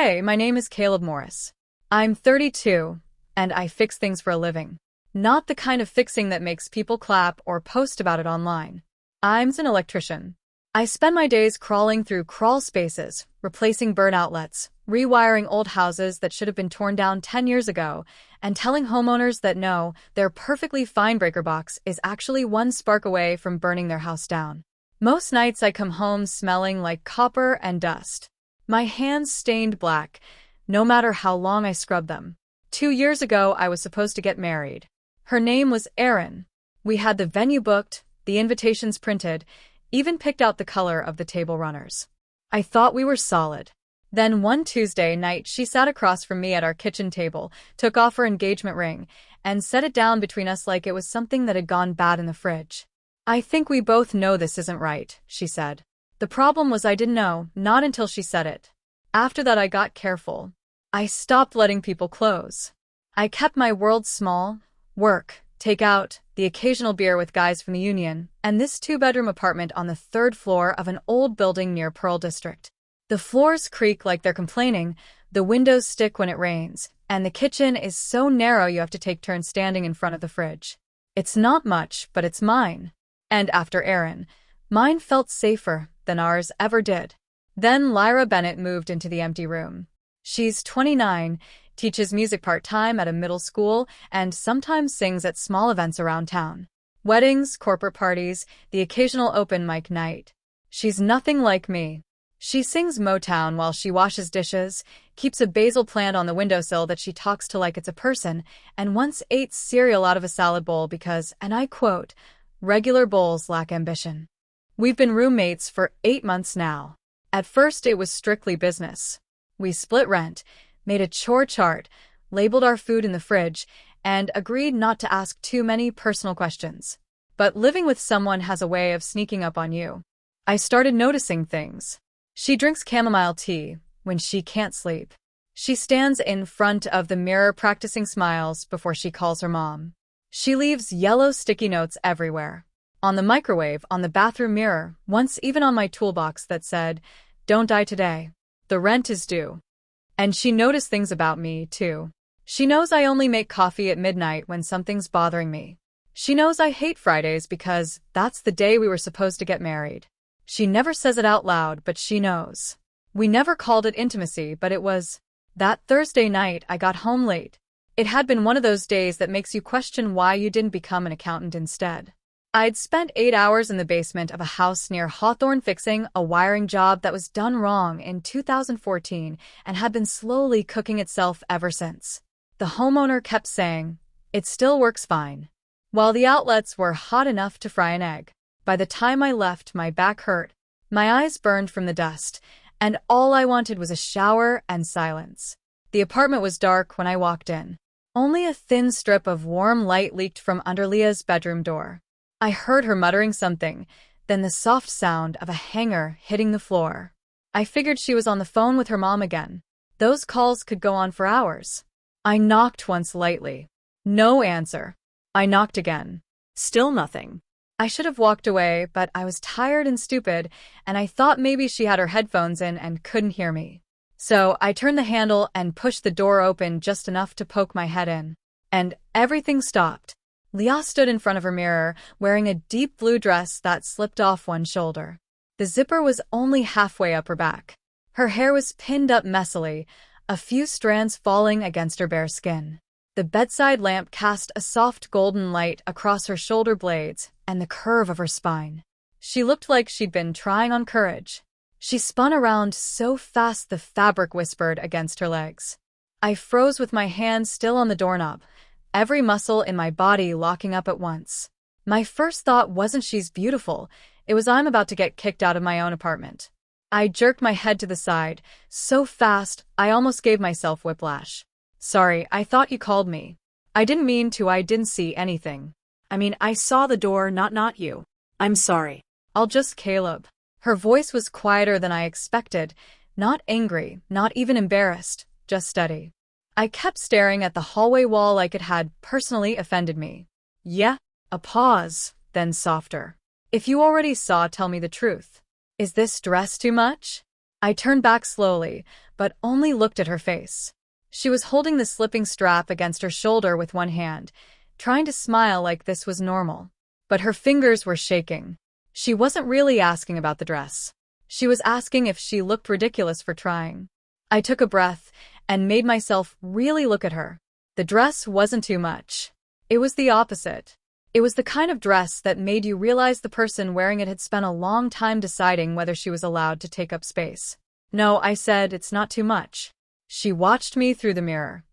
Hey, my name is Caleb Morris. I'm 32, and I fix things for a living. Not the kind of fixing that makes people clap or post about it online. I'm an electrician. I spend my days crawling through crawl spaces, replacing burn outlets, rewiring old houses that should have been torn down 10 years ago, and telling homeowners that no, their perfectly fine breaker box is actually one spark away from burning their house down. Most nights I come home smelling like copper and dust. My hands stained black, no matter how long I scrub them. 2 years ago, I was supposed to get married. Her name was Erin. We had the venue booked, the invitations printed, even picked out the color of the table runners. I thought we were solid. Then one Tuesday night, she sat across from me at our kitchen table, took off her engagement ring, and set it down between us like it was something that had gone bad in the fridge. "I think we both know this isn't right," she said. The problem was I didn't know, not until she said it. After that, I got careful. I stopped letting people close. I kept my world small: work, takeout, the occasional beer with guys from the union, and this 2-bedroom apartment on the 3rd floor of an old building near Pearl District. The floors creak like they're complaining, the windows stick when it rains, and the kitchen is so narrow you have to take turns standing in front of the fridge. It's not much, but it's mine. And after Erin, mine felt safer than ours ever did. Then Lyra Bennett moved into the empty room. She's 29, teaches music part-time at a middle school, and sometimes sings at small events around town. Weddings, corporate parties, the occasional open mic night. She's nothing like me. She sings Motown while she washes dishes, keeps a basil plant on the windowsill that she talks to like it's a person, and once ate cereal out of a salad bowl because, and I quote, "regular bowls lack ambition." We've been roommates for 8 months now. At first, it was strictly business. We split rent, made a chore chart, labeled our food in the fridge, and agreed not to ask too many personal questions. But living with someone has a way of sneaking up on you. I started noticing things. She drinks chamomile tea when she can't sleep. She stands in front of the mirror practicing smiles before she calls her mom. She leaves yellow sticky notes everywhere. On the microwave, on the bathroom mirror, once even on my toolbox that said, "Don't die today. The rent is due." And she noticed things about me, too. She knows I only make coffee at midnight when something's bothering me. She knows I hate Fridays because that's the day we were supposed to get married. She never says it out loud, but she knows. We never called it intimacy, but it was. That Thursday night, I got home late. It had been one of those days that makes you question why you didn't become an accountant instead. I'd spent 8 hours in the basement of a house near Hawthorne fixing a wiring job that was done wrong in 2014 and had been slowly cooking itself ever since. The homeowner kept saying, "It still works fine," while the outlets were hot enough to fry an egg. By the time I left, my back hurt, my eyes burned from the dust, and all I wanted was a shower and silence. The apartment was dark when I walked in. Only a thin strip of warm light leaked from under Leah's bedroom door. I heard her muttering something, then the soft sound of a hanger hitting the floor. I figured she was on the phone with her mom again. Those calls could go on for hours. I knocked once lightly. No answer. I knocked again. Still nothing. I should have walked away, but I was tired and stupid, and I thought maybe she had her headphones in and couldn't hear me. So I turned the handle and pushed the door open just enough to poke my head in. And everything stopped. Leah stood in front of her mirror, wearing a deep blue dress that slipped off one shoulder. The zipper was only halfway up her back. Her hair was pinned up messily, a few strands falling against her bare skin. The bedside lamp cast a soft golden light across her shoulder blades and the curve of her spine. She looked like she'd been trying on courage. She spun around so fast the fabric whispered against her legs. I froze with my hand still on the doorknob, every muscle in my body locking up at once. My first thought wasn't she's beautiful, it was I'm about to get kicked out of my own apartment. I jerked my head to the side, so fast I almost gave myself whiplash. "Sorry, I thought you called me." "I didn't mean to, I didn't see anything." I mean, I saw the door, not you. I'm sorry. "I'll just Caleb." Her voice was quieter than I expected, not angry, not even embarrassed, just steady. I kept staring at the hallway wall like it had personally offended me. "Yeah." A pause, then softer. "If you already saw, tell me the truth. Is this dress too much?" I turned back slowly, but only looked at her face. She was holding the slipping strap against her shoulder with one hand, trying to smile like this was normal. But her fingers were shaking. She wasn't really asking about the dress. She was asking if she looked ridiculous for trying. I took a breath and made myself really look at her. The dress wasn't too much. It was the opposite. It was the kind of dress that made you realize the person wearing it had spent a long time deciding whether she was allowed to take up space. No, I said, it's not too much. She watched me through the mirror.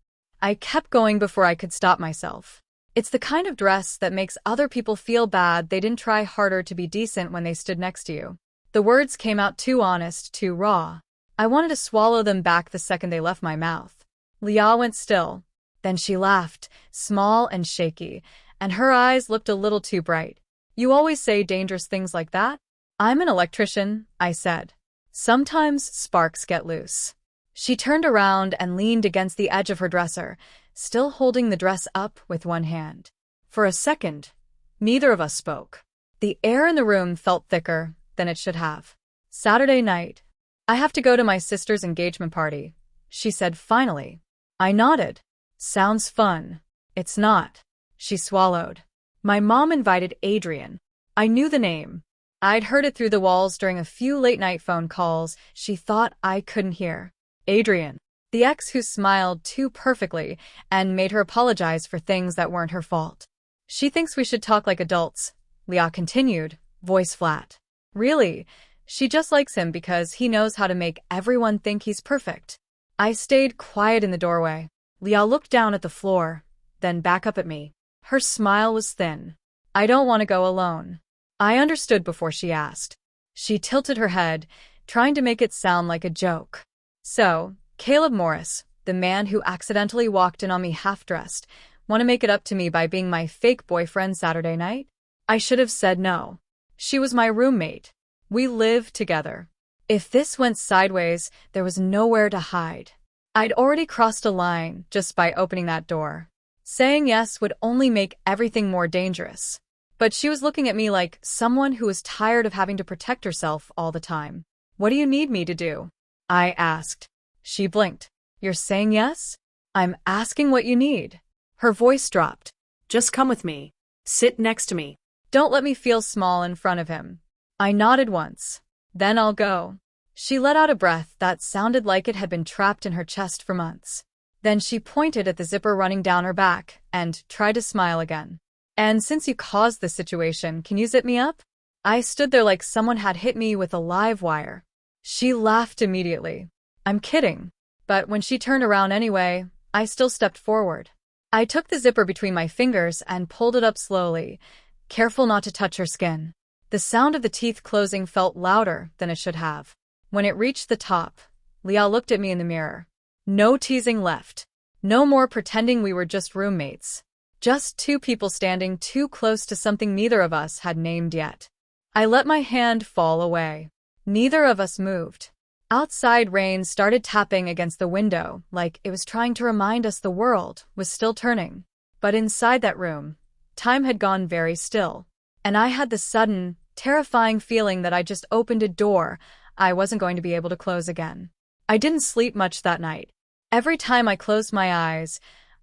I kept going before I could stop myself. It's the kind of dress that makes other people feel bad they didn't try harder to be decent when they stood next to you. The words came out too honest, too raw. I wanted to swallow them back the second they left my mouth. Leah went still. Then she laughed, small and shaky, and her eyes looked a little too bright. You always say dangerous things like that? I'm an electrician, I said. Sometimes sparks get loose. She turned around and leaned against the edge of her dresser, still holding the dress up with one hand. For a second, neither of us spoke. The air in the room felt thicker than it should have. Saturday night. I have to go to my sister's engagement party, she said finally. I nodded. Sounds fun. It's not. She swallowed. My mom invited Adrian. I knew the name. I'd heard it through the walls during a few late-night phone calls she thought I couldn't hear. Adrian, the ex who smiled too perfectly and made her apologize for things that weren't her fault. She thinks we should talk like adults, Leah continued, voice flat. Really, she just likes him because he knows how to make everyone think he's perfect. I stayed quiet in the doorway. Leah looked down at the floor, then back up at me. Her smile was thin. I don't want to go alone. I understood before she asked. She tilted her head, trying to make it sound like a joke. So, Caleb Morris, the man who accidentally walked in on me half-dressed, want to make it up to me by being my fake boyfriend Saturday night? I should have said no. She was my roommate. We lived together. If this went sideways, there was nowhere to hide. I'd already crossed a line just by opening that door. Saying yes would only make everything more dangerous. But she was looking at me like someone who was tired of having to protect herself all the time. What do you need me to do? I asked. She blinked. You're saying yes? I'm asking what you need. Her voice dropped. Just come with me. Sit next to me. Don't let me feel small in front of him. I nodded once. Then I'll go. She let out a breath that sounded like it had been trapped in her chest for months. Then she pointed at the zipper running down her back and tried to smile again. And since you caused this situation, can you zip me up? I stood there like someone had hit me with a live wire. She laughed immediately. I'm kidding. But when she turned around anyway, I still stepped forward. I took the zipper between my fingers and pulled it up slowly, careful not to touch her skin. The sound of the teeth closing felt louder than it should have. When it reached the top, Leah looked at me in the mirror. No teasing left. No more pretending we were just roommates. Just two people standing too close to something neither of us had named yet. I let my hand fall away. Neither of us moved. Outside rain started tapping against the window like it was trying to remind us the world was still turning. But inside that room, time had gone very still. And I had the sudden, terrifying feeling that I just opened a door I wasn't going to be able to close again. I didn't sleep much that night. Every time I closed my eyes,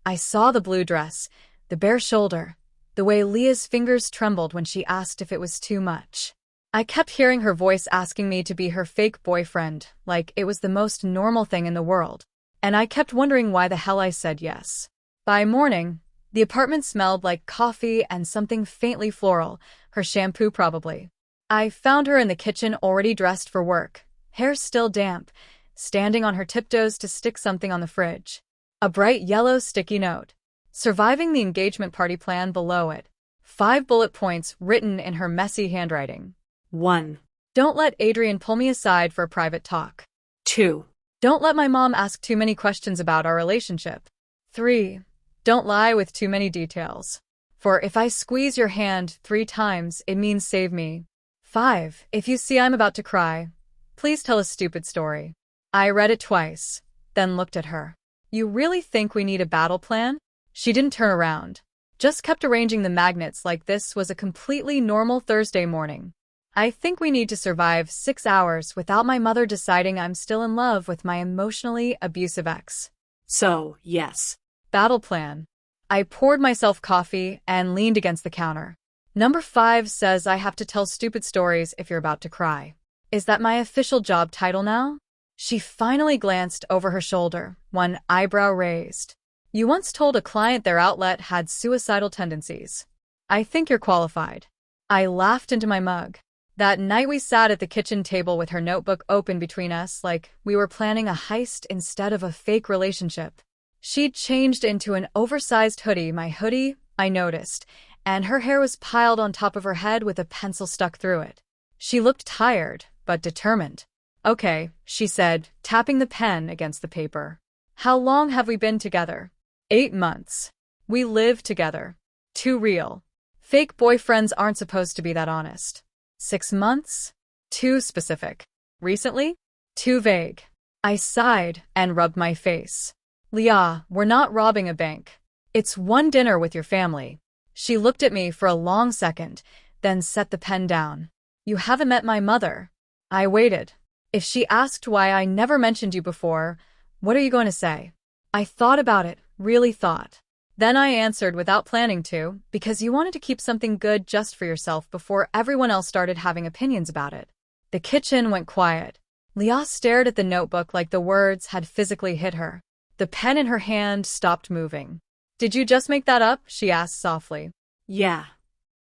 I saw the blue dress, the bare shoulder, the way Leah's fingers trembled when she asked if it was too much. I kept hearing her voice asking me to be her fake boyfriend, like it was the most normal thing in the world. And I kept wondering why the hell I said yes. By morning, the apartment smelled like coffee and something faintly floral, her shampoo probably. I found her in the kitchen already dressed for work, hair still damp, standing on her tiptoes to stick something on the fridge. A bright yellow sticky note. Surviving the engagement party plan below it. 5 bullet points written in her messy handwriting. 1. Don't let Adrian pull me aside for a private talk. 2. Don't let my mom ask too many questions about our relationship. 3. Don't lie with too many details. For if I squeeze your hand 3 times, it means save me. 5. If you see I'm about to cry, please tell a stupid story. I read it twice, then looked at her. You really think we need a battle plan? She didn't turn around. Just kept arranging the magnets like this was a completely normal Thursday morning. I think we need to survive 6 hours without my mother deciding I'm still in love with my emotionally abusive ex. So, yes. Battle plan. I poured myself coffee and leaned against the counter. Number 5 says I have to tell stupid stories if you're about to cry. Is that my official job title now? She finally glanced over her shoulder, one eyebrow raised. You once told a client their outlet had suicidal tendencies. I think you're qualified. I laughed into my mug. That night we sat at the kitchen table with her notebook open between us like we were planning a heist instead of a fake relationship. She'd changed into an oversized hoodie, my hoodie, I noticed, and her hair was piled on top of her head with a pencil stuck through it. She looked tired, but determined. Okay, she said, tapping the pen against the paper. How long have we been together? 8 months. We live together. Too real. Fake boyfriends aren't supposed to be that honest. 6 months? Too specific. Recently? Too vague. I sighed and rubbed my face. Leah, we're not robbing a bank. It's one dinner with your family. She looked at me for a long second, then set the pen down. You haven't met my mother. I waited. If she asked why I never mentioned you before, what are you going to say? I thought about it, really thought. Then I answered without planning to, because you wanted to keep something good just for yourself before everyone else started having opinions about it. The kitchen went quiet. Leah stared at the notebook like the words had physically hit her. The pen in her hand stopped moving. Did you just make that up? She asked softly. Yeah.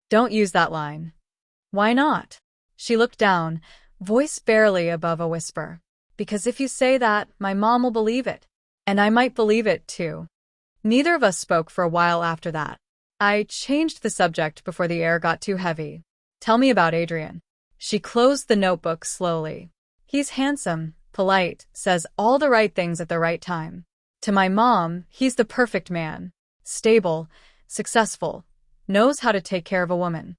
Don't use that line. Why not? She looked down, voice barely above a whisper. Because if you say that, my mom will believe it. And I might believe it too. Neither of us spoke for a while after that. I changed the subject before the air got too heavy. Tell me about Adrian. She closed the notebook slowly. He's handsome, polite, says all the right things at the right time. To my mom, he's the perfect man. Stable, successful, knows how to take care of a woman.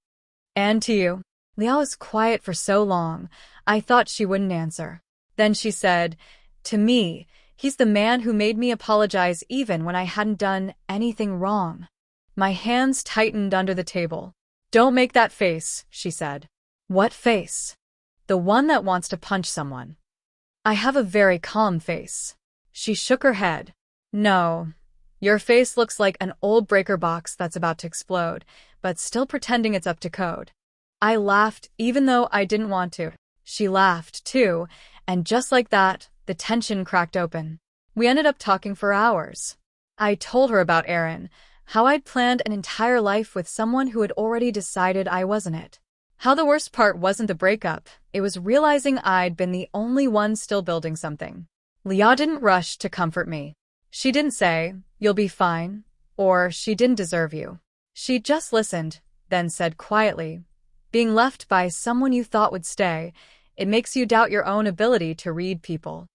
And to you? Leah was quiet for so long, I thought she wouldn't answer. Then she said, to me, he's the man who made me apologize even when I hadn't done anything wrong. My hands tightened under the table. Don't make that face, she said. What face? The one that wants to punch someone. I have a very calm face. She shook her head. No. Your face looks like an old breaker box that's about to explode, but still pretending it's up to code. I laughed even though I didn't want to. She laughed, too, and just like that, the tension cracked open. We ended up talking for hours. I told her about Aaron, how I'd planned an entire life with someone who had already decided I wasn't it. How the worst part wasn't the breakup, it was realizing I'd been the only one still building something. Leah didn't rush to comfort me. She didn't say, you'll be fine, or she didn't deserve you. She just listened, then said quietly, being left by someone you thought would stay, it makes you doubt your own ability to read people.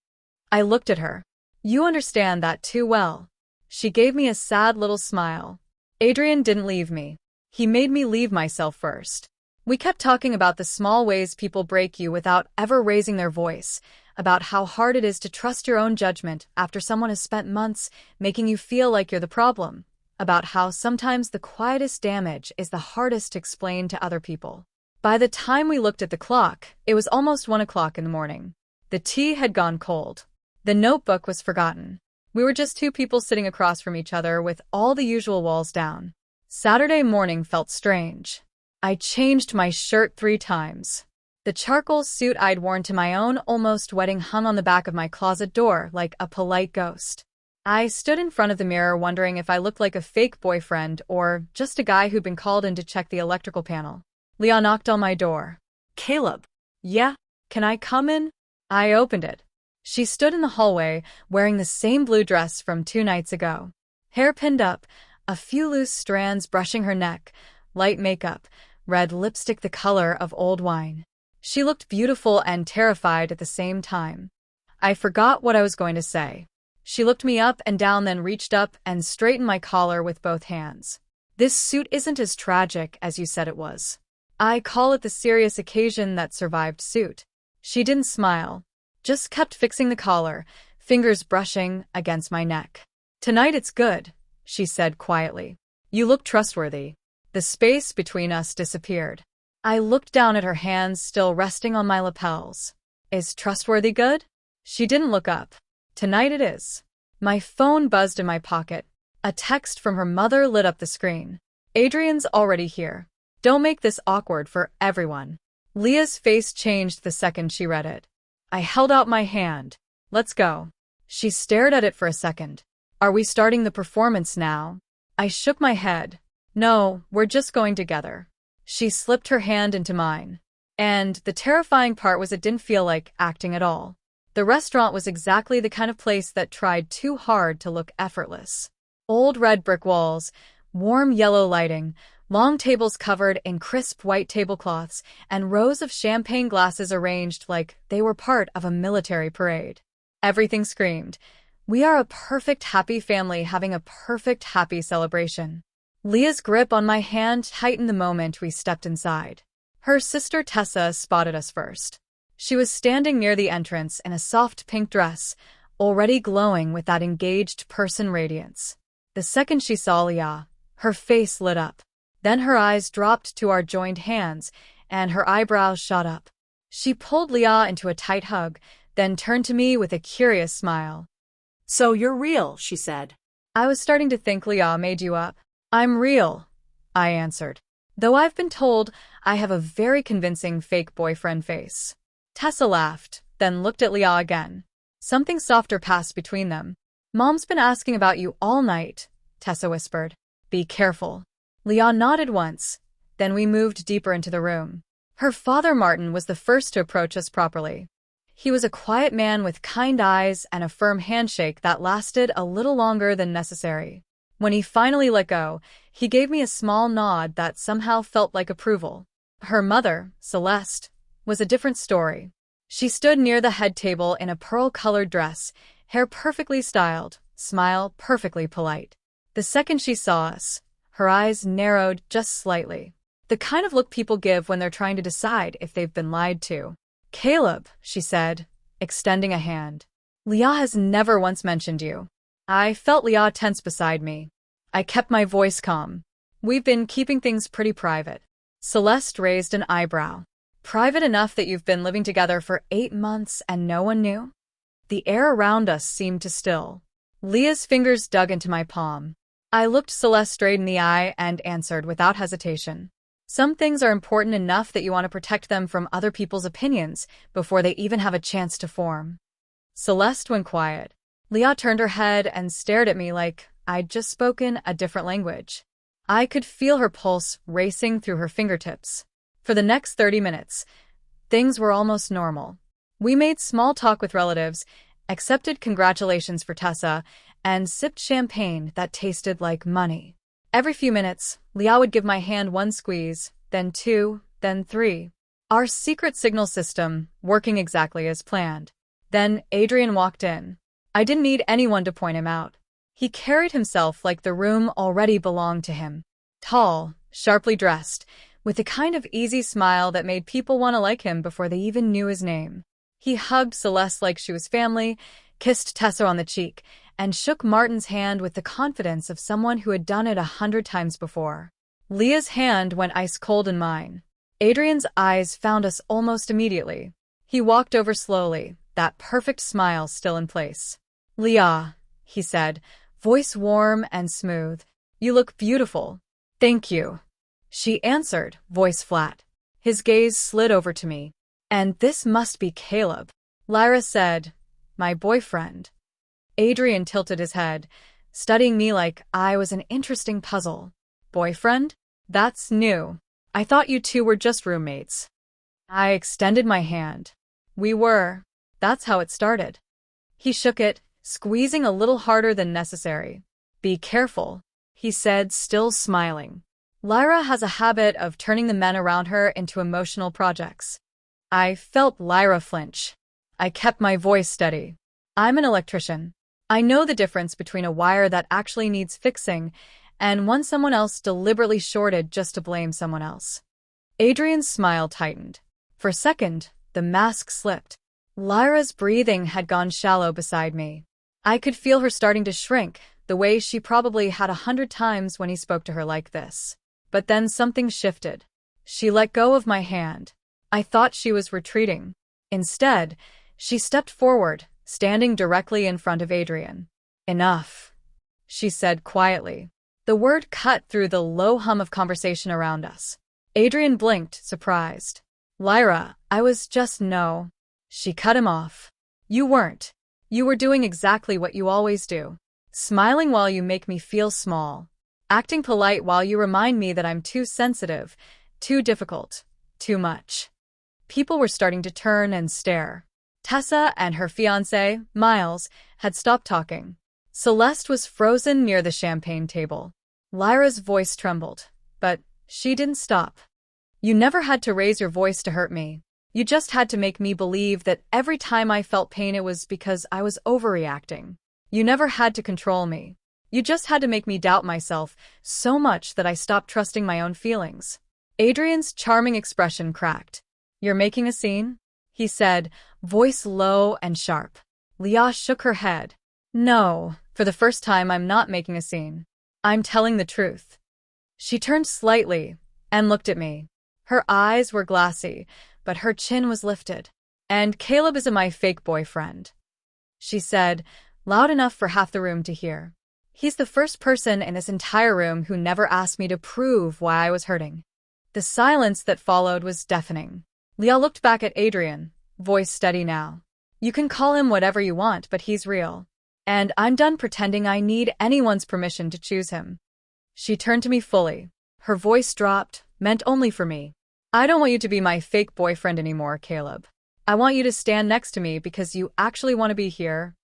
I looked at her. You understand that too well. She gave me a sad little smile. Adrian didn't leave me. He made me leave myself first. We kept talking about the small ways people break you without ever raising their voice, about how hard it is to trust your own judgment after someone has spent months making you feel like you're the problem, about how sometimes the quietest damage is the hardest to explain to other people. By the time we looked at the clock, it was almost 1 o'clock in the morning. The tea had gone cold. The notebook was forgotten. We were just two people sitting across from each other with all the usual walls down. Saturday morning felt strange. I changed my shirt 3 times. The charcoal suit I'd worn to my own almost wedding hung on the back of my closet door like a polite ghost. I stood in front of the mirror wondering if I looked like a fake boyfriend or just a guy who'd been called in to check the electrical panel. Leah knocked on my door. Caleb. Yeah? Can I come in? I opened it. She stood in the hallway, wearing the same blue dress from 2 nights ago. Hair pinned up, a few loose strands brushing her neck, light makeup, red lipstick the color of old wine. She looked beautiful and terrified at the same time. I forgot what I was going to say. She looked me up and down, then reached up and straightened my collar with both hands. This suit isn't as tragic as you said it was. I call it the serious occasion that survived suit. She didn't smile, just kept fixing the collar, fingers brushing against my neck. Tonight it's good, she said quietly. You look trustworthy. The space between us disappeared. I looked down at her hands still resting on my lapels. Is trustworthy good? She didn't look up. Tonight it is. My phone buzzed in my pocket. A text from her mother lit up the screen. Adrian's already here. Don't make this awkward for everyone. Leah's face changed the second she read it. I held out my hand. Let's go. She stared at it for a second. Are we starting the performance now? I shook my head. No, we're just going together. She slipped her hand into mine. And the terrifying part was it didn't feel like acting at all. The restaurant was exactly the kind of place that tried too hard to look effortless. Old red brick walls, warm yellow lighting, long tables covered in crisp white tablecloths, and rows of champagne glasses arranged like they were part of a military parade. Everything screamed, "We are a perfect happy family having a perfect happy celebration." Leah's grip on my hand tightened the moment we stepped inside. Her sister Tessa spotted us first. She was standing near the entrance in a soft pink dress, already glowing with that engaged person radiance. The second she saw Leah, her face lit up. Then her eyes dropped to our joined hands, and her eyebrows shot up. She pulled Leah into a tight hug, then turned to me with a curious smile. So you're real, she said. I was starting to think Leah made you up. I'm real, I answered. Though I've been told I have a very convincing fake boyfriend face. Tessa laughed, then looked at Leah again. Something softer passed between them. Mom's been asking about you all night, Tessa whispered. Be careful. Leah nodded once. Then we moved deeper into the room. Her father Martin was the first to approach us properly. He was a quiet man with kind eyes and a firm handshake that lasted a little longer than necessary. When he finally let go, he gave me a small nod that somehow felt like approval. Her mother, Celeste, was a different story. She stood near the head table in a pearl-colored dress, hair perfectly styled, smile perfectly polite. The second she saw us, her eyes narrowed just slightly. The kind of look people give when they're trying to decide if they've been lied to. Caleb, she said, extending a hand. Leah has never once mentioned you. I felt Leah tense beside me. I kept my voice calm. We've been keeping things pretty private. Celeste raised an eyebrow. Private enough that you've been living together for 8 months and no one knew? The air around us seemed to still. Leah's fingers dug into my palm. I looked Celeste straight in the eye and answered without hesitation. Some things are important enough that you want to protect them from other people's opinions before they even have a chance to form. Celeste went quiet. Leah turned her head and stared at me like I'd just spoken a different language. I could feel her pulse racing through her fingertips. For the next 30 minutes, things were almost normal. We made small talk with relatives, accepted congratulations for Tessa, and sipped champagne that tasted like money. Every few minutes, Leah would give my hand one squeeze, then 2, then 3. Our secret signal system working exactly as planned. Then Adrian walked in. I didn't need anyone to point him out. He carried himself like the room already belonged to him. Tall, sharply dressed, with the kind of easy smile that made people want to like him before they even knew his name. He hugged Celeste like she was family, kissed Tessa on the cheek, and shook Martin's hand with the confidence of someone who had done it 100 times before. Leah's hand went ice cold in mine. Adrian's eyes found us almost immediately. He walked over slowly, that perfect smile still in place. Leah, he said, voice warm and smooth. You look beautiful. Thank you. She answered, voice flat. His gaze slid over to me. And this must be Caleb. Lyra said, my boyfriend. Adrian tilted his head, studying me like I was an interesting puzzle. Boyfriend? That's new. I thought you two were just roommates. I extended my hand. We were. That's how it started. He shook it, squeezing a little harder than necessary. Be careful, he said, still smiling. Lyra has a habit of turning the men around her into emotional projects. I felt Lyra flinch. I kept my voice steady. I'm an electrician. I know the difference between a wire that actually needs fixing and one someone else deliberately shorted just to blame someone else. Adrian's smile tightened. For a second, the mask slipped. Lyra's breathing had gone shallow beside me. I could feel her starting to shrink, the way she probably had 100 times when he spoke to her like this. But then something shifted. She let go of my hand. I thought she was retreating. Instead, she stepped forward, standing directly in front of Adrian. Enough, she said quietly. The word cut through the low hum of conversation around us. Adrian blinked, surprised. Lyra, I was just no. She cut him off. You weren't. You were doing exactly what you always do. Smiling while you make me feel small. Acting polite while you remind me that I'm too sensitive, too difficult, too much. People were starting to turn and stare. Tessa and her fiancé, Miles, had stopped talking. Celeste was frozen near the champagne table. Lyra's voice trembled, but she didn't stop. You never had to raise your voice to hurt me. You just had to make me believe that every time I felt pain it was because I was overreacting. You never had to control me. You just had to make me doubt myself so much that I stopped trusting my own feelings. Adrian's charming expression cracked. You're making a scene? He said, voice low and sharp. Leah shook her head. No, for the first time I'm not making a scene. I'm telling the truth. She turned slightly and looked at me. Her eyes were glassy, but her chin was lifted. And Caleb is my fake boyfriend, she said, loud enough for half the room to hear. He's the first person in this entire room who never asked me to prove why I was hurting. The silence that followed was deafening. Leah looked back at Adrian, voice steady now. You can call him whatever you want, but he's real. And I'm done pretending I need anyone's permission to choose him. She turned to me fully. Her voice dropped, meant only for me. I don't want you to be my fake boyfriend anymore, Caleb. I want you to stand next to me because you actually want to be here.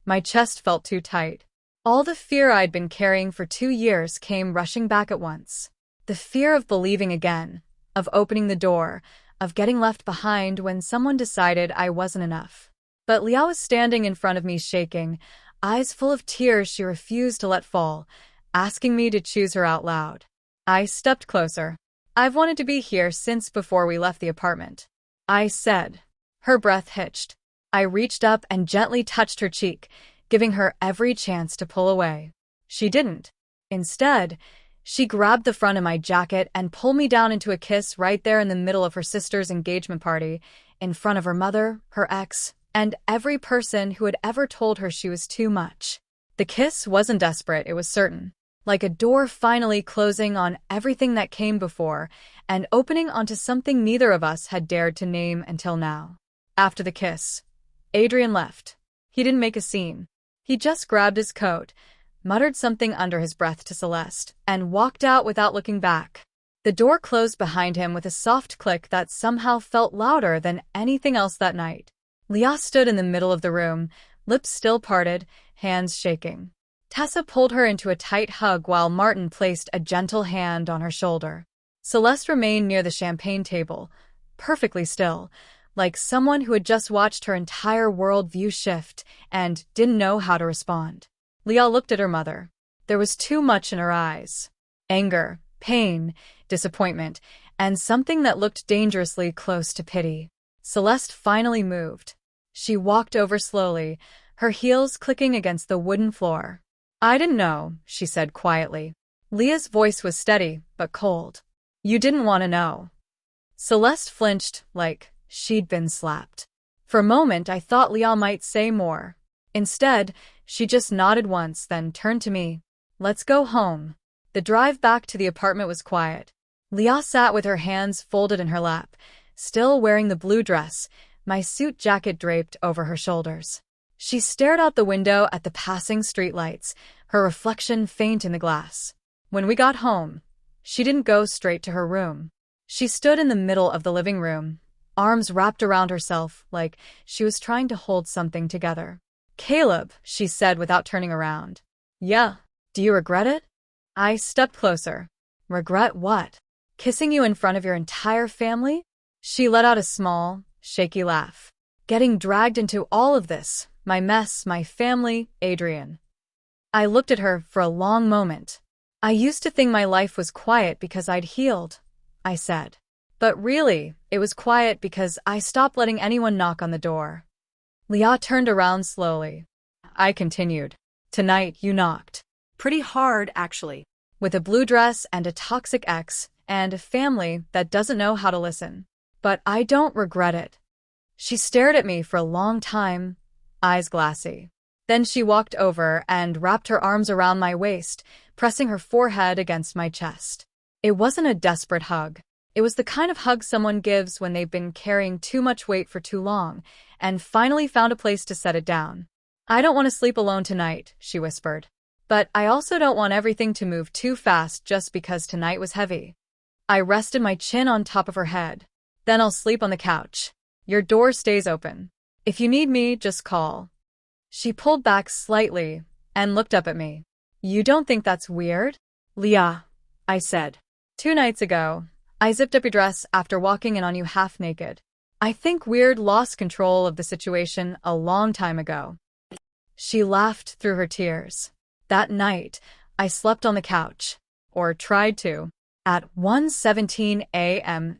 My chest felt too tight. All the fear I'd been carrying for 2 years came rushing back at once. The fear of believing again, of opening the door, of getting left behind when someone decided I wasn't enough. But Leah was standing in front of me shaking, eyes full of tears she refused to let fall, asking me to choose her out loud. I stepped closer. I've wanted to be here since before we left the apartment, I said. Her breath hitched. I reached up and gently touched her cheek, giving her every chance to pull away. She didn't. Instead, she grabbed the front of my jacket and pulled me down into a kiss right there in the middle of her sister's engagement party, in front of her mother, her ex, and every person who had ever told her she was too much. The kiss wasn't desperate, it was certain. Like a door finally closing on everything that came before and opening onto something neither of us had dared to name until now. After the kiss, Adrian left. He didn't make a scene. He just grabbed his coat, muttered something under his breath to Celeste, and walked out without looking back. The door closed behind him with a soft click that somehow felt louder than anything else that night. Leah stood in the middle of the room, lips still parted, hands shaking. Tessa pulled her into a tight hug while Martin placed a gentle hand on her shoulder. Celeste remained near the champagne table, perfectly still, like someone who had just watched her entire worldview shift and didn't know how to respond. Leah looked at her mother. There was too much in her eyes. Anger, pain, disappointment, and something that looked dangerously close to pity. Celeste finally moved. She walked over slowly, her heels clicking against the wooden floor. I didn't know, she said quietly. Leah's voice was steady, but cold. You didn't want to know. Celeste flinched, like she'd been slapped. For a moment, I thought Leah might say more. Instead, she just nodded once, then turned to me. Let's go home. The drive back to the apartment was quiet. Leah sat with her hands folded in her lap, still wearing the blue dress, my suit jacket draped over her shoulders. She stared out the window at the passing streetlights, her reflection faint in the glass. When we got home, she didn't go straight to her room. She stood in the middle of the living room, arms wrapped around herself like she was trying to hold something together. Caleb, she said without turning around. Yeah. Do you regret it? I stepped closer. Regret what? Kissing you in front of your entire family? She let out a small, shaky laugh. Getting dragged into all of this. My mess, my family, Adrian. I looked at her for a long moment. I used to think my life was quiet because I'd healed, I said. But really, it was quiet because I stopped letting anyone knock on the door. Leah turned around slowly. I continued. Tonight you knocked. Pretty hard, actually. With a blue dress and a toxic ex, and a family that doesn't know how to listen. But I don't regret it. She stared at me for a long time, eyes glassy. Then she walked over and wrapped her arms around my waist, pressing her forehead against my chest. It wasn't a desperate hug. It was the kind of hug someone gives when they've been carrying too much weight for too long and finally found a place to set it down. "I don't want to sleep alone tonight," she whispered. "But I also don't want everything to move too fast just because tonight was heavy." I rested my chin on top of her head. "Then I'll sleep on the couch. Your door stays open. If you need me, just call." She pulled back slightly and looked up at me. "You don't think that's weird?" "Leah," I said. "2 nights ago, I zipped up your dress after walking in on you half naked. I think weird lost control of the situation a long time ago." She laughed through her tears. "That night, I slept on the couch. Or tried to. At 1:17 a.m.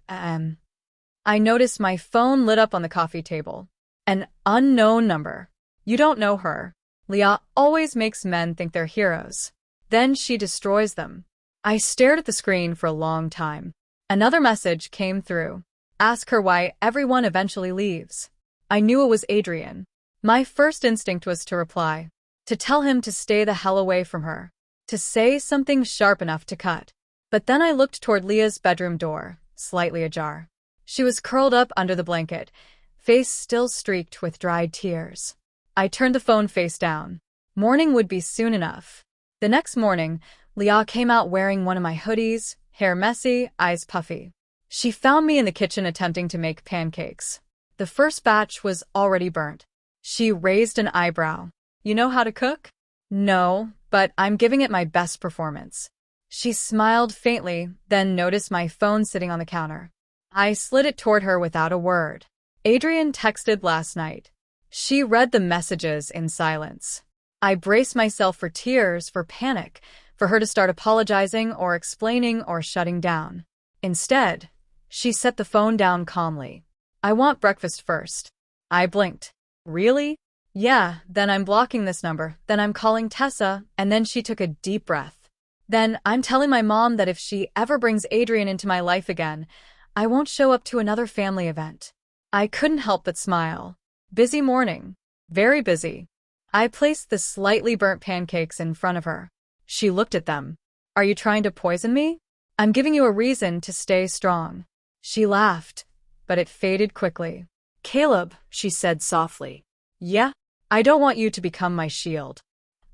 I noticed my phone lit up on the coffee table. An unknown number. You don't know her. Leah always makes men think they're heroes. Then she destroys them." I stared at the screen for a long time. Another message came through. "Ask her why everyone eventually leaves." I knew it was Adrian. My first instinct was to reply. To tell him to stay the hell away from her. To say something sharp enough to cut. But then I looked toward Leah's bedroom door, slightly ajar. She was curled up under the blanket, face still streaked with dried tears. I turned the phone face down. Morning would be soon enough. The next morning, Leah came out wearing one of my hoodies, hair messy, eyes puffy. She found me in the kitchen attempting to make pancakes. The first batch was already burnt. She raised an eyebrow. "You know how to cook?" "No, but I'm giving it my best performance." She smiled faintly, then noticed my phone sitting on the counter. I slid it toward her without a word. "Adrian texted last night." She read the messages in silence. I braced myself for tears, for panic, for her to start apologizing or explaining or shutting down. Instead, she set the phone down calmly. "I want breakfast first." I blinked. "Really?" "Yeah, then I'm blocking this number, then I'm calling Tessa," and then she took a deep breath. "Then I'm telling my mom that if she ever brings Adrian into my life again, I won't show up to another family event." I couldn't help but smile. Busy morning. Very busy. I placed the slightly burnt pancakes in front of her. She looked at them. "Are you trying to poison me?" "I'm giving you a reason to stay strong." She laughed, but it faded quickly. "Caleb," she said softly. "Yeah? I don't want you to become my shield."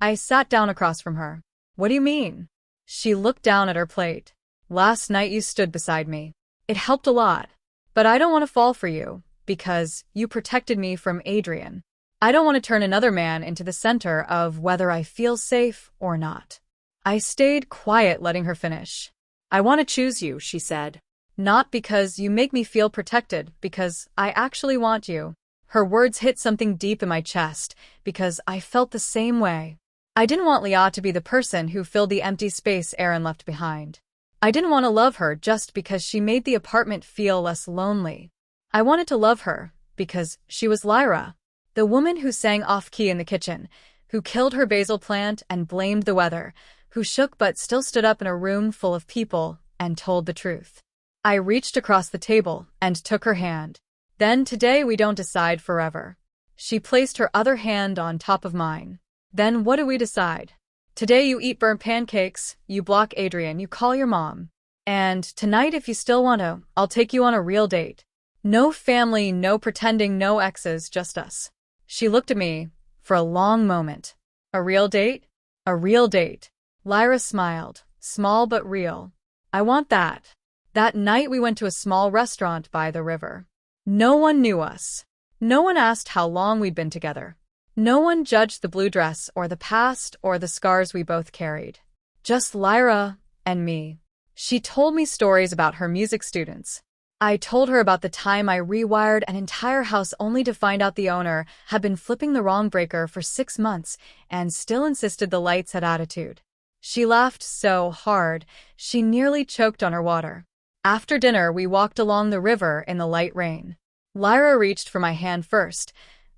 I sat down across from her. "What do you mean?" She looked down at her plate. "Last night you stood beside me. It helped a lot. But I don't want to fall for you, because you protected me from Adrian. I don't want to turn another man into the center of whether I feel safe or not." I stayed quiet, letting her finish. "I want to choose you," she said. "Not because you make me feel protected, because I actually want you." Her words hit something deep in my chest, because I felt the same way. I didn't want Leah to be the person who filled the empty space Aaron left behind. I didn't want to love her just because she made the apartment feel less lonely. I wanted to love her because she was Lyra, the woman who sang off-key in the kitchen, who killed her basil plant and blamed the weather, who shook but still stood up in a room full of people and told the truth. I reached across the table and took her hand. "Then today we don't decide forever." She placed her other hand on top of mine. "Then what do we decide? Today you eat burnt pancakes, you block Adrian, you call your mom. And tonight, if you still want to, I'll take you on a real date. No family, no pretending, no exes, just us." She looked at me for a long moment. "A real date?" "A real date." Lyra smiled, small but real. "I want that." That night we went to a small restaurant by the river. No one knew us. No one asked how long we'd been together. No one judged the blue dress or the past or the scars we both carried. Just Lyra and me. She told me stories about her music students. I told her about the time I rewired an entire house only to find out the owner had been flipping the wrong breaker for 6 months and still insisted the lights had attitude. She laughed so hard, she nearly choked on her water. After dinner, we walked along the river in the light rain. Lyra reached for my hand first.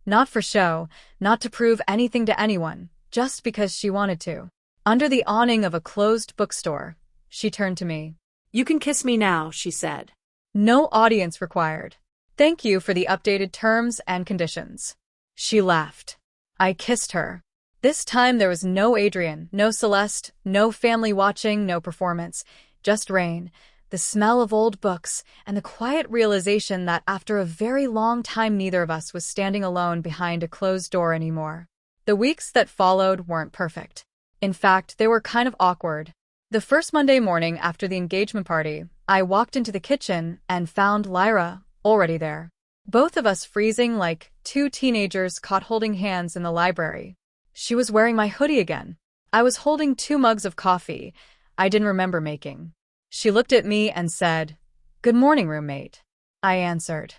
Not for show, not to prove anything to anyone, just because she wanted to. Under the awning of a closed bookstore, she turned to me. You can kiss me now, she said. No audience required. Thank you for the updated terms and conditions. She laughed. I kissed her. This time there was no Adrian, no Celeste, no family watching, no performance. Just rain, the smell of old books, and the quiet realization that after a very long time neither of us was standing alone behind a closed door anymore. The weeks that followed weren't perfect. In fact, they were kind of awkward. The first Monday morning after the engagement party, I walked into the kitchen and found Lyra already there. Both of us freezing like two teenagers caught holding hands in the library. She was wearing my hoodie again. I was holding 2 mugs of coffee I didn't remember making. She looked at me and said, "Good morning, roommate." I answered,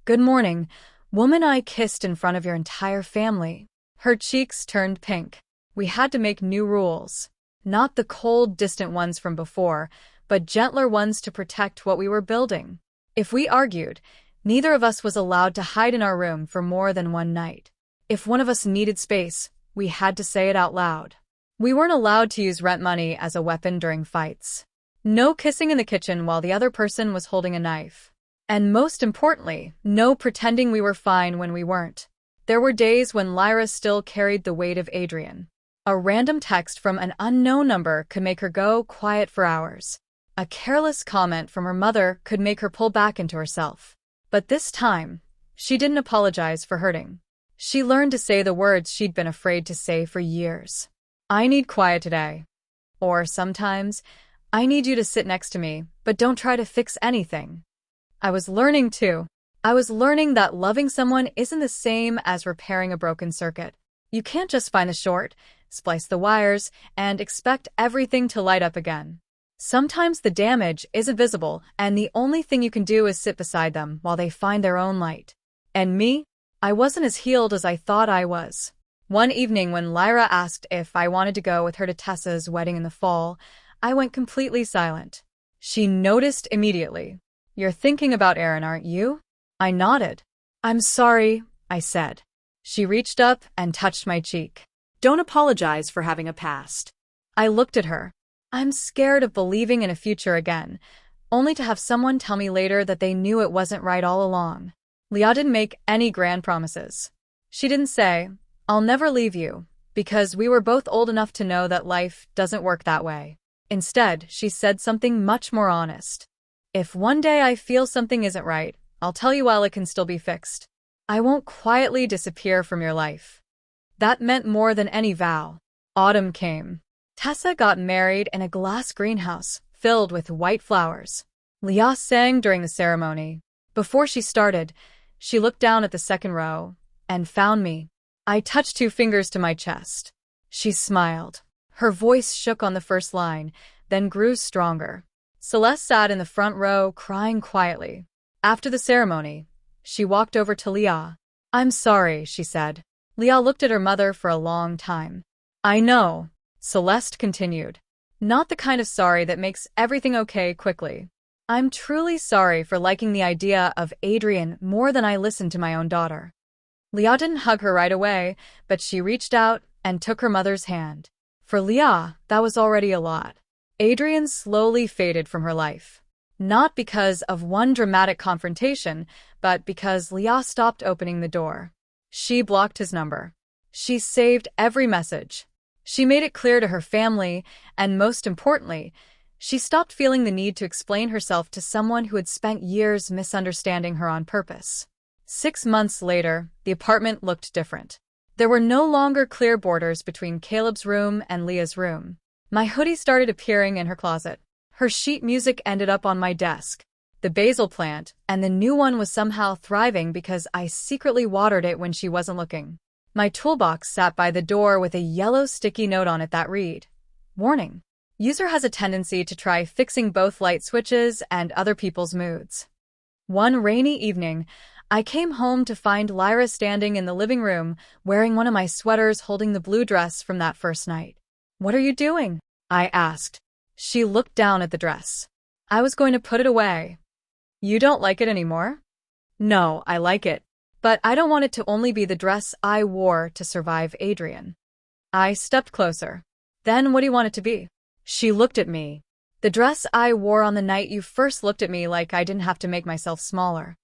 "Good morning, woman I kissed in front of your entire family." Her cheeks turned pink. We had to make new rules. Not the cold, distant ones from before, but gentler ones to protect what we were building. If we argued, neither of us was allowed to hide in our room for more than one night. If one of us needed space, we had to say it out loud. We weren't allowed to use rent money as a weapon during fights. No kissing in the kitchen while the other person was holding a knife. And most importantly, no pretending we were fine when we weren't. There were days when Lyra still carried the weight of Adrian. A random text from an unknown number could make her go quiet for hours. A careless comment from her mother could make her pull back into herself. But this time, she didn't apologize for hurting. She learned to say the words she'd been afraid to say for years. I need quiet today. Or sometimes, I need you to sit next to me, but don't try to fix anything. I was learning too. I was learning that loving someone isn't the same as repairing a broken circuit. You can't just find the short, splice the wires, and expect everything to light up again. Sometimes the damage isn't visible, and the only thing you can do is sit beside them while they find their own light. And me? I wasn't as healed as I thought I was. One evening when Lyra asked if I wanted to go with her to Tessa's wedding in the fall, I went completely silent. She noticed immediately. "You're thinking about Aaron, aren't you?" I nodded. "I'm sorry," I said. She reached up and touched my cheek. Don't apologize for having a past. I looked at her. I'm scared of believing in a future again, only to have someone tell me later that they knew it wasn't right all along. Leah didn't make any grand promises. She didn't say, "I'll never leave you," because we were both old enough to know that life doesn't work that way. Instead, she said something much more honest. "If one day I feel something isn't right, I'll tell you while it can still be fixed. I won't quietly disappear from your life." That meant more than any vow. Autumn came. Tessa got married in a glass greenhouse filled with white flowers. Leah sang during the ceremony. Before she started, she looked down at the second row and found me. I touched 2 fingers to my chest. She smiled. Her voice shook on the first line, then grew stronger. Celeste sat in the front row, crying quietly. After the ceremony, she walked over to Leah. "I'm sorry," she said. Leah looked at her mother for a long time. "I know," Celeste continued. "Not the kind of sorry that makes everything okay quickly. I'm truly sorry for liking the idea of Adrian more than I listened to my own daughter." Leah didn't hug her right away, but she reached out and took her mother's hand. For Leah, that was already a lot. Adrian slowly faded from her life. Not because of one dramatic confrontation, but because Leah stopped opening the door. She blocked his number. She saved every message. She made it clear to her family, and most importantly, she stopped feeling the need to explain herself to someone who had spent years misunderstanding her on purpose. 6 months later, the apartment looked different. There were no longer clear borders between Caleb's room and Leah's room. My hoodie started appearing in her closet. Her sheet music ended up on my desk. The basil plant and the new one was somehow thriving because I secretly watered it when she wasn't looking. My toolbox sat by the door with a yellow sticky note on it that read, "Warning. User has a tendency to try fixing both light switches and other people's moods." One rainy evening, I came home to find Lyra standing in the living room, wearing one of my sweaters holding the blue dress from that first night. "What are you doing?" I asked. She looked down at the dress. "I was going to put it away." "You don't like it anymore?" "No, I like it. But I don't want it to only be the dress I wore to survive Adrian." I stepped closer. "Then what do you want it to be?" She looked at me. The dress I wore on the night you first looked at me like I didn't have to make myself smaller.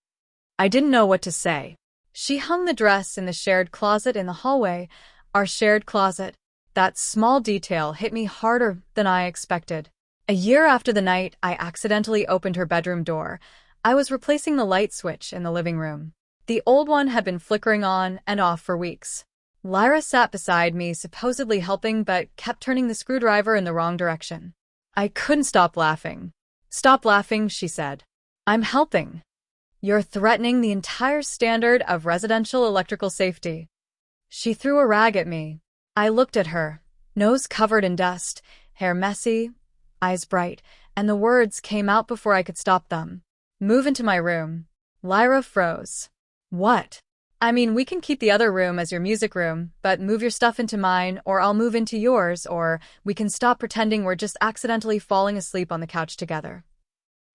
I didn't know what to say. She hung the dress in the shared closet in the hallway, our shared closet. That small detail hit me harder than I expected. A year after the night I accidentally opened her bedroom door, I was replacing the light switch in the living room. The old one had been flickering on and off for weeks. Lyra sat beside me, supposedly helping, but kept turning the screwdriver in the wrong direction. I couldn't stop laughing. "Stop laughing," she said. "I'm helping. You're threatening the entire standard of residential electrical safety." She threw a rag at me. I looked at her, nose covered in dust, hair messy, eyes bright, and the words came out before I could stop them. "Move into my room." Lyra froze. "What?" "I mean, we can keep the other room as your music room, but move your stuff into mine, or I'll move into yours, or we can stop pretending we're just accidentally falling asleep on the couch together."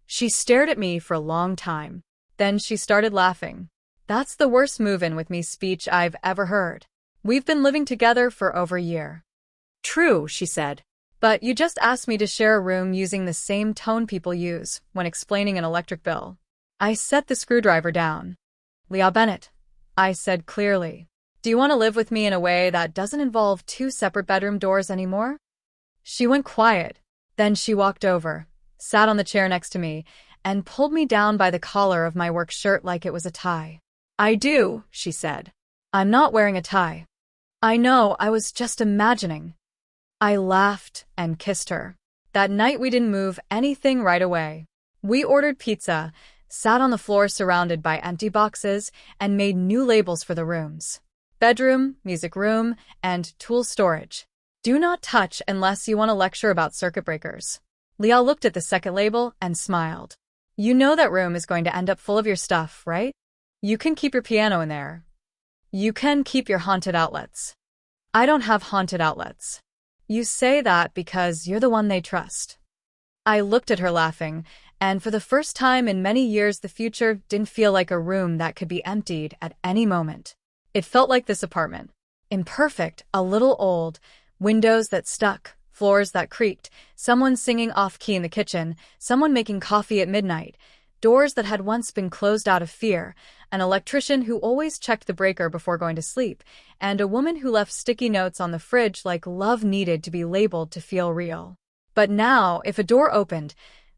She stared at me for a long time. Then she started laughing. "That's the worst move-in with me speech I've ever heard. We've been living together for over a year." "True," she said. "But you just asked me to share a room using the same tone people use when explaining an electric bill." I set the screwdriver down. "Leah Bennett," I said clearly, "do you want to live with me in a way that doesn't involve 2 separate bedroom doors anymore?" She went quiet. Then she walked over, sat on the chair next to me, and pulled me down by the collar of my work shirt like it was a tie. "I do," she said. "I'm not wearing a tie." "I know, I was just imagining." I laughed and kissed her. That night we didn't move anything right away. We ordered pizza, sat on the floor surrounded by empty boxes, and made new labels for the rooms. Bedroom, music room, and tool storage. Do not touch unless you want to lecture about circuit breakers. Leah looked at the second label and smiled. "You know that room is going to end up full of your stuff, right? You can keep your piano in there. You can keep your haunted outlets." "I don't have haunted outlets." "You say that because you're the one they trust." I looked at her laughing, and for the first time in many years the future didn't feel like a room that could be emptied at any moment. It felt like this apartment. Imperfect, a little old, windows that stuck, floors that creaked, someone singing off-key in the kitchen, someone making coffee at midnight, doors that had once been closed out of fear, an electrician who always checked the breaker before going to sleep, and a woman who left sticky notes on the fridge like love needed to be labeled to feel real. But now, if a door opened,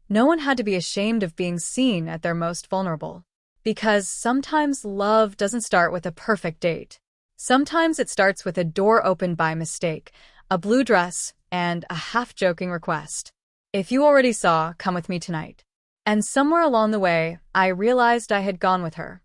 no one had to be ashamed of being seen at their most vulnerable. Because sometimes love doesn't start with a perfect date. Sometimes it starts with a door opened by mistake, a blue dress, and a half-joking request. "If you already saw, come with me tonight." And somewhere along the way, I realized I had gone with her.